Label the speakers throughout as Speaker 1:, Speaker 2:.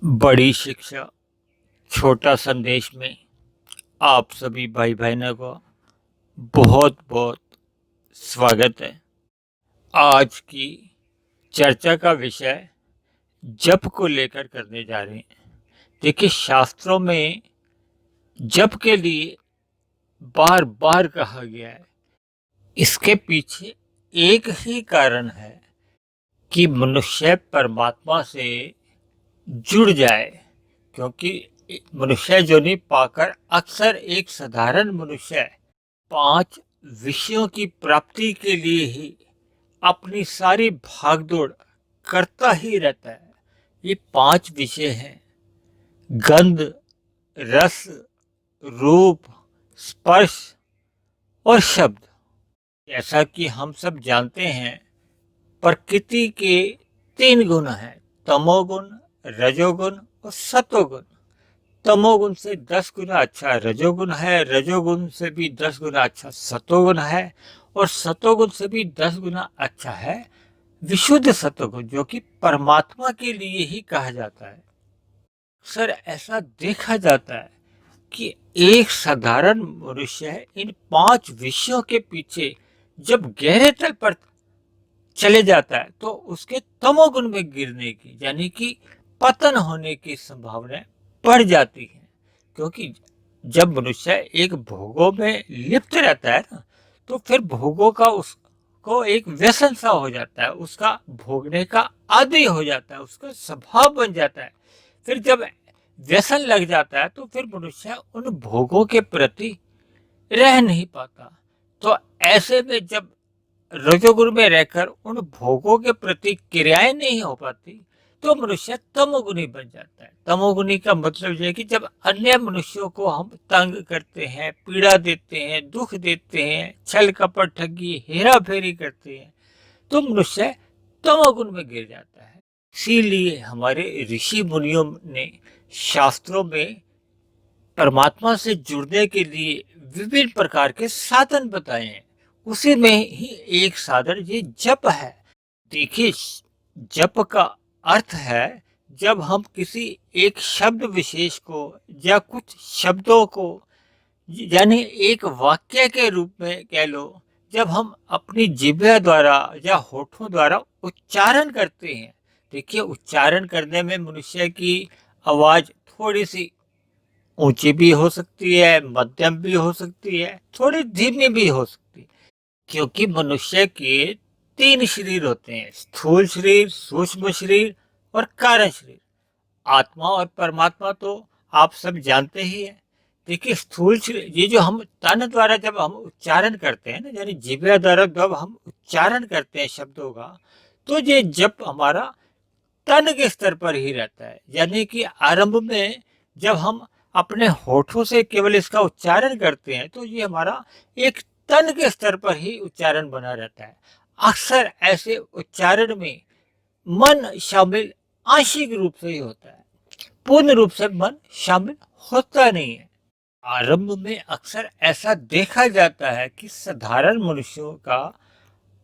Speaker 1: बड़ी शिक्षा छोटा संदेश में आप सभी भाई बहनों को बहुत बहुत स्वागत है। आज की चर्चा का विषय जप को लेकर करने जा रहे हैं। देखिए, शास्त्रों में जप के लिए बार बार कहा गया है। इसके पीछे एक ही कारण है कि मनुष्य परमात्मा से जुड़ जाए, क्योंकि मनुष्य जोनी पाकर अक्सर एक साधारण मनुष्य 5 विषयों की प्राप्ति के लिए ही अपनी सारी भागदौड़ करता ही रहता है। ये 5 विषय हैं: गंध, रस, रूप, स्पर्श और शब्द। जैसा कि हम सब जानते हैं, प्रकृति के 3 गुण हैं: तमोगुण, रजोगुण और सतोगुण। तमोगुण से 10 गुना अच्छा रजोगुण है, रजोगुण से भी 10 गुना अच्छा सतोगुण है, और सतोगुण से भी 10 गुना अच्छा है विशुद्ध सतोगुण, जो कि परमात्मा के लिए ही कहा जाता है। अक्सर ऐसा देखा जाता है कि एक साधारण मनुष्य इन 5 विषयों के पीछे जब गहरे तल पर चले जाता है तो उसके तमोगुण में गिरने की, यानी कि पतन होने की संभावना बढ़ जाती है। क्योंकि जब मनुष्य एक भोगों में लिप्त रहता है ना, तो फिर भोगों का उसको एक व्यसन सा हो जाता है, उसका भोगने का आदी हो जाता है, उसका स्वभाव बन जाता है। फिर जब व्यसन लग जाता है तो फिर मनुष्य उन भोगों के प्रति रह नहीं पाता। तो ऐसे में जब रजोगुण में रहकर उन भोगों के प्रति क्रियाएं नहीं हो पाती तो मनुष्य तमोगुणी बन जाता है। तमोगुणी का मतलब यह है कि जब अन्य मनुष्यों को हम तंग करते हैं, पीड़ा देते हैं, दुख देते हैं, छल कपट ठगी हेरा फेरी करते हैं, तो मनुष्य तमोगुण में गिर जाता है। इसीलिए हमारे ऋषि मुनियों ने शास्त्रों में परमात्मा से जुड़ने के लिए विभिन्न प्रकार के साधन बताए हैं। उसी में ही एक साधन ये जप है। देखिए, जप का अर्थ है जब हम किसी एक शब्द विशेष को या कुछ शब्दों को, यानी एक वाक्य के रूप में कह लो, जब हम अपनी जिह्वा द्वारा या होठों द्वारा उच्चारण करते हैं। देखिए, उच्चारण करने में मनुष्य की आवाज थोड़ी सी ऊंची भी हो सकती है, मध्यम भी हो सकती है, थोड़ी धीमी भी हो सकती है, क्योंकि मनुष्य के 3 शरीर होते हैं: स्थूल शरीर, सूक्ष्म शरीर और कारण शरीर। आत्मा और परमात्मा तो आप सब जानते ही हैं। देखिए, स्थूल शरीर, ये जो हम तन द्वारा जब हम उच्चारण करते हैं ना, यानी जिह्वा द्वारा जब हम उच्चारण करते हैं शब्दों का, तो ये जब हमारा तन के स्तर पर ही रहता है। यानी कि आरंभ में जब हम अपने होठों से केवल इसका उच्चारण करते हैं तो ये हमारा एक तन के स्तर पर ही उच्चारण बना रहता है। अक्सर ऐसे उच्चारण में मन शामिल आंशिक रूप से ही होता है, पूर्ण रूप से मन शामिल होता नहीं है। आरंभ में अक्सर ऐसा देखा जाता है कि साधारण मनुष्यों का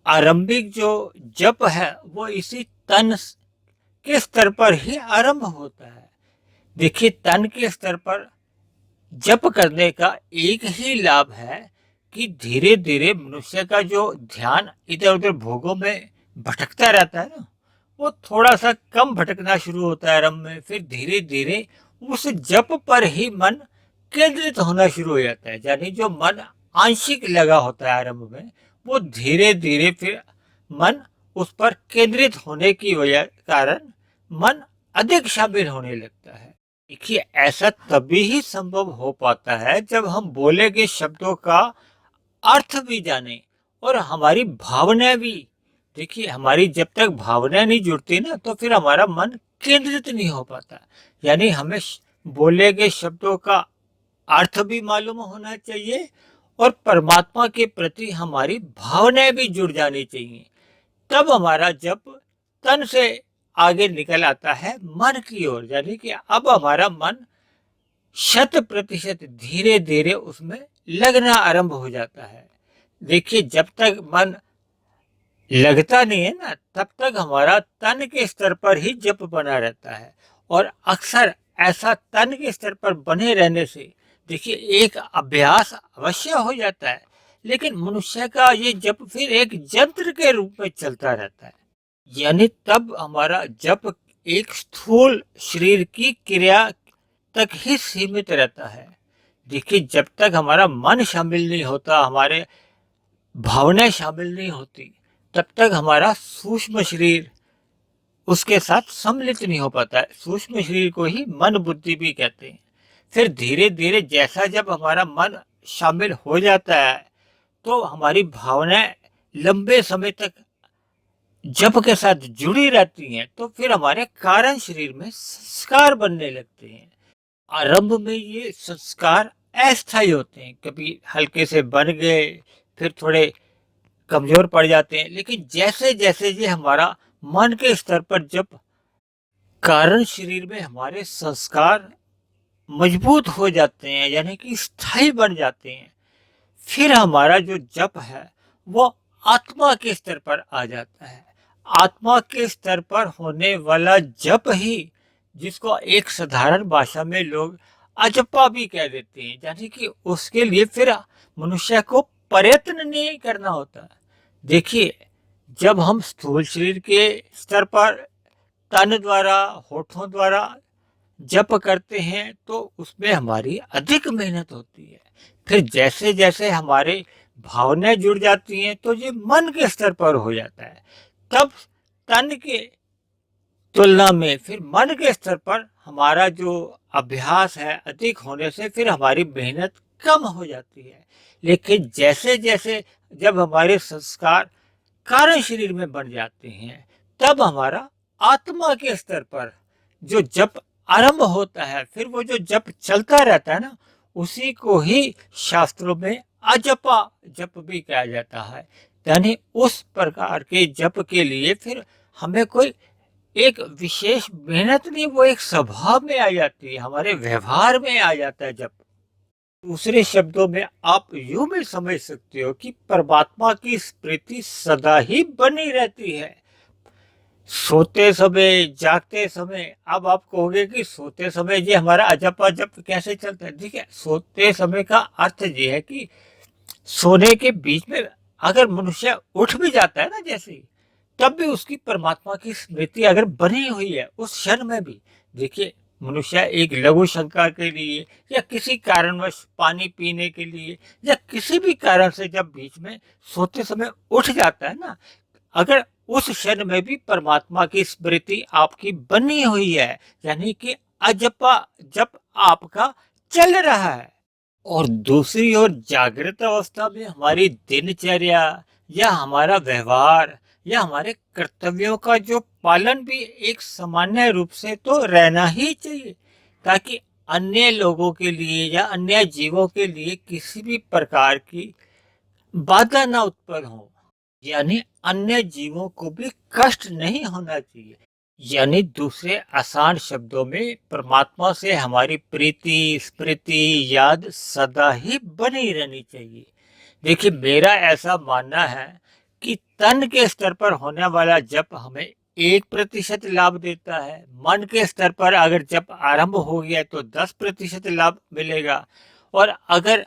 Speaker 1: आरंभिक जो जप है वो इसी तन के स्तर पर ही आरंभ होता है। देखिए, तन के स्तर पर जप करने का एक ही लाभ है कि धीरे धीरे मनुष्य का जो ध्यान इधर उधर भोगों में भटकता रहता है ना, वो थोड़ा सा कम भटकना शुरू होता है आरंभ में। फिर धीरे धीरे उस जप पर ही मन केंद्रित होना शुरू हो जाता है। यानी जो मन आंशिक लगा होता है आरंभ में, वो धीरे धीरे फिर मन उस पर केंद्रित होने की वजह कारण मन अधिक शामिल होने लगता है। देखिए, ऐसा तभी ही संभव हो पाता है जब हम बोले गए शब्दों का अर्थ भी जाने और हमारी भावनाएं भी। देखिए, हमारी जब तक भावनाएं नहीं जुड़ती ना, तो फिर हमारा मन केंद्रित नहीं हो पाता। यानी हमें बोले गए शब्दों का अर्थ भी मालूम होना चाहिए और परमात्मा के प्रति हमारी भावनाएं भी जुड़ जानी चाहिए। तब हमारा जप तन से आगे निकल आता है मन की ओर। यानी कि अब हमारा मन 100% धीरे धीरे उसमें लगना आरंभ हो जाता है। देखिए, जब तक मन लगता नहीं है ना, तब तक हमारा तन के स्तर पर ही जप बना रहता है और अक्सर ऐसा तन के स्तर पर बने रहने से देखिए एक अभ्यास अवश्य हो जाता है, लेकिन मनुष्य का ये जप फिर एक यंत्र के रूप में चलता रहता है। यानी तब हमारा जप एक स्थूल शरीर की क्रिया तक ही सीमित रहता है। देखिए जब तक हमारा मन शामिल नहीं होता, हमारे भावनाएं शामिल नहीं होती, तब तक हमारा सूक्ष्म शरीर उसके साथ सम्मिलित नहीं हो पाता है। सूक्ष्म शरीर को ही मन बुद्धि भी कहते हैं। फिर धीरे धीरे जैसा जब हमारा मन शामिल हो जाता है तो हमारी भावनाएं लंबे समय तक जप के साथ जुड़ी रहती हैं, तो फिर हमारे कारण शरीर में संस्कार बनने लगते हैं। आरंभ में ये संस्कार अस्थायी होते हैं, कभी हल्के से बन गए, फिर थोड़े कमजोर पड़ जाते हैं, लेकिन जैसे जैसे ये हमारा मन के स्तर पर जब कारण शरीर में हमारे संस्कार मजबूत हो जाते हैं, यानी कि स्थायी बन जाते हैं, फिर हमारा जो जप है वो आत्मा के स्तर पर आ जाता है। आत्मा के स्तर पर होने वाला जप ही, जिसको एक साधारण भाषा में लोग अजपा भी कह देते हैं, यानी कि उसके लिए फिर मनुष्य को प्रयत्न नहीं करना होता। देखिए जब हम स्थूल शरीर के स्तर पर तन द्वारा, होठों द्वारा जप करते हैं तो उसमें हमारी अधिक मेहनत होती है। फिर जैसे जैसे हमारे भावनाएं जुड़ जाती हैं तो ये मन के स्तर पर हो जाता है। तब तन के तुलना में फिर मन के स्तर पर हमारा जो अभ्यास है अधिक होने से फिर हमारी मेहनत कम हो जाती है। लेकिन जैसे जैसे जब हमारे संस्कार कारण शरीर में बन जाते हैं, तब हमारा आत्मा के स्तर पर जो जप आरंभ होता है, फिर वो जो जप चलता रहता है ना, उसी को ही शास्त्रों में अजपा जप भी कहा जाता है। यानी उस प्रकार के जप के लिए फिर हमें कोई एक विशेष मेहनत नहीं, वो एक स्वभाव में आ जाती है, हमारे व्यवहार में आ जाता है जप। दूसरे शब्दों में आप यूं भी समझ सकते हो कि परमात्मा की स्मृति सदा ही बनी रहती है। सोते समय, जागते समय। अब आप कहोगे कि सोते समय ये हमारा अजपा जप कैसे चलता है? ठीक है, सोते समय का अर्थ ये है कि सोने के बीच में अगर मनुष्य उठ भी जाता है ना, जैसे तब भी उसकी परमात्मा की स्मृति अगर बनी हुई है उस क्षण में भी। देखिए मनुष्य एक लघु शंका के लिए या किसी कारणवश पानी पीने के लिए या किसी भी कारण से जब बीच में सोते समय उठ जाता है ना, अगर उस क्षण में भी परमात्मा की स्मृति आपकी बनी हुई है, यानी कि अजपा जप आपका चल रहा है। और दूसरी ओर जागृत अवस्था में हमारी दिनचर्या या हमारा व्यवहार या हमारे कर्तव्यों का जो पालन भी एक सामान्य रूप से तो रहना ही चाहिए, ताकि अन्य लोगों के लिए या अन्य जीवों के लिए किसी भी प्रकार की बाधा ना उत्पन्न हो। यानी अन्य जीवों को भी कष्ट नहीं होना चाहिए। यानी दूसरे आसान शब्दों में परमात्मा से हमारी प्रीति, स्मृति, याद सदा ही बनी रहनी चाहिए। देखिए मेरा ऐसा मानना है कि तन के स्तर पर होने वाला जप हमें 1% लाभ देता है। मन के स्तर पर अगर जप आरंभ हो गया तो 10% लाभ मिलेगा, और अगर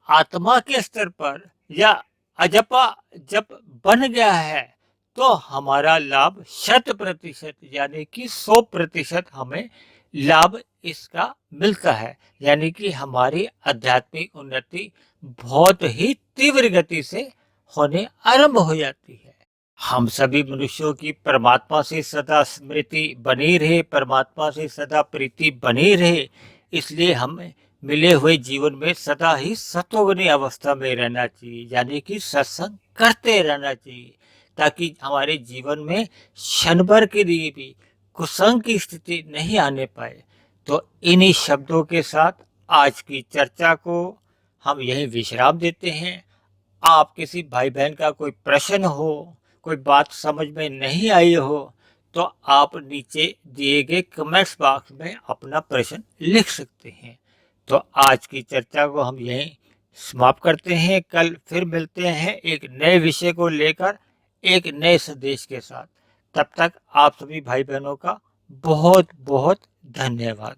Speaker 1: आत्मा के स्तर पर या अजपा जप बन गया है तो हमारा लाभ 100% यानी कि 100% हमें लाभ इसका मिलता है। यानी कि हमारी आध्यात्मिक उन्नति बहुत ही तीव्र गति से होने आरंभ हो जाती है। हम सभी मनुष्यों की परमात्मा से सदा स्मृति बनी रहे, परमात्मा से सदा प्रीति बनी रहे, इसलिए हमें मिले हुए जीवन में सदा ही सतोगुनी अवस्था में रहना चाहिए, यानी कि सत्संग करते रहना चाहिए, ताकि हमारे जीवन में क्षण भर के लिए भी कुसंग की स्थिति नहीं आने पाए। तो इन्हीं शब्दों के साथ आज की चर्चा को हम यही विश्राम देते हैं। आप किसी भाई बहन का कोई प्रश्न हो, कोई बात समझ में नहीं आई हो, तो आप नीचे दिए गए कमेंट्स बॉक्स में अपना प्रश्न लिख सकते हैं। तो आज की चर्चा को हम यहीं समाप्त करते हैं। कल फिर मिलते हैं एक नए विषय को लेकर, एक नए संदेश के साथ। तब तक आप सभी भाई बहनों का बहुत बहुत धन्यवाद।